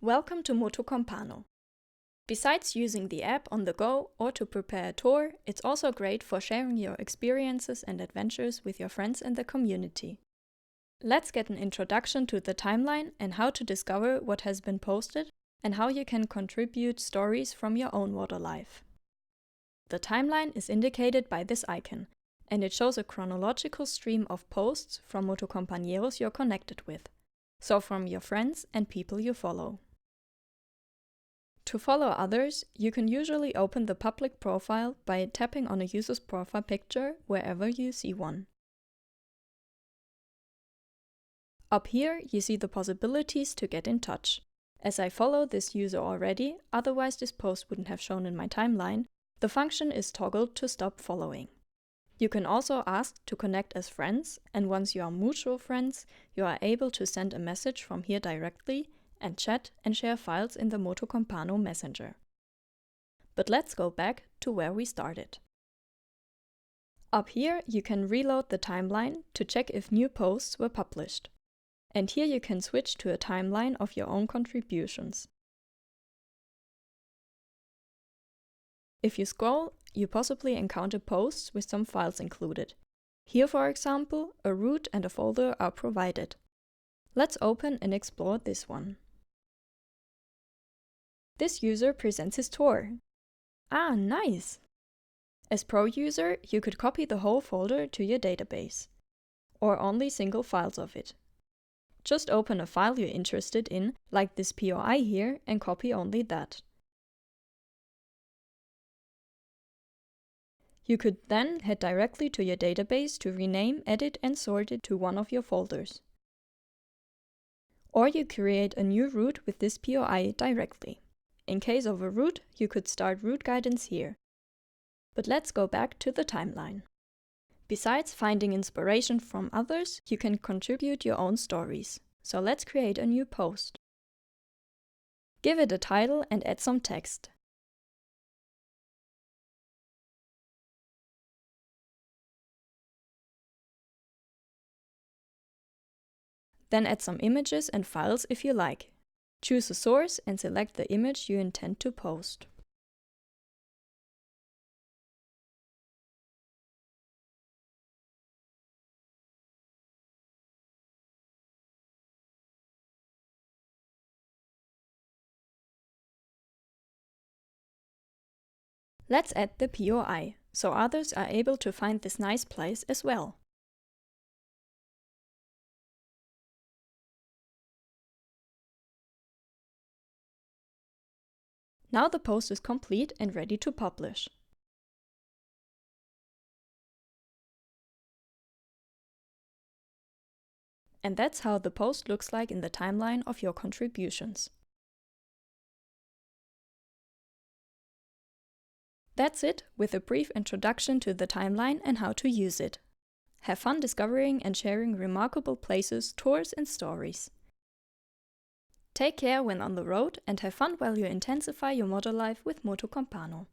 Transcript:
Welcome to motocompano. Besides using the app on the go or to prepare a tour, it's also great for sharing your experiences and adventures with your friends in the community. Let's get an introduction to the timeline and how to discover what has been posted and how you can contribute stories from your own water life. The timeline is indicated by this icon, and it shows a chronological stream of posts from motocompañeros you're connected with, so from your friends and people you follow. To follow others, you can usually open the public profile by tapping on a user's profile picture wherever you see one. Up here, you see the possibilities to get in touch. As I follow this user already, otherwise this post wouldn't have shown in my timeline, the function is toggled to stop following. You can also ask to connect as friends, and once you are mutual friends, you are able to send a message from here directly and chat and share files in the motocompano messenger. But let's go back to where we started. Up here you can reload the timeline to check if new posts were published. And here you can switch to a timeline of your own contributions. If you scroll, you possibly encounter posts with some files included. Here, for example, a root and a folder are provided. Let's open and explore this one. This user presents his tour. Ah, nice! As pro user, you could copy the whole folder to your database, or only single files of it. Just open a file you're interested in, like this POI here, and copy only that. You could then head directly to your database to rename, edit and sort it to one of your folders. Or you create a new root with this POI directly. In case of a root, you could start root guidance here. But let's go back to the timeline. Besides finding inspiration from others, you can contribute your own stories. So let's create a new post. Give it a title and add some text. Then add some images and files if you like. Choose a source and select the image you intend to post. Let's add the POI, so others are able to find this nice place as well. Now the post is complete and ready to publish. And that's how the post looks like in the timeline of your contributions. That's it with a brief introduction to the timeline and how to use it. Have fun discovering and sharing remarkable places, tours and stories. Take care when on the road and have fun while you intensify your motor life with motocompano.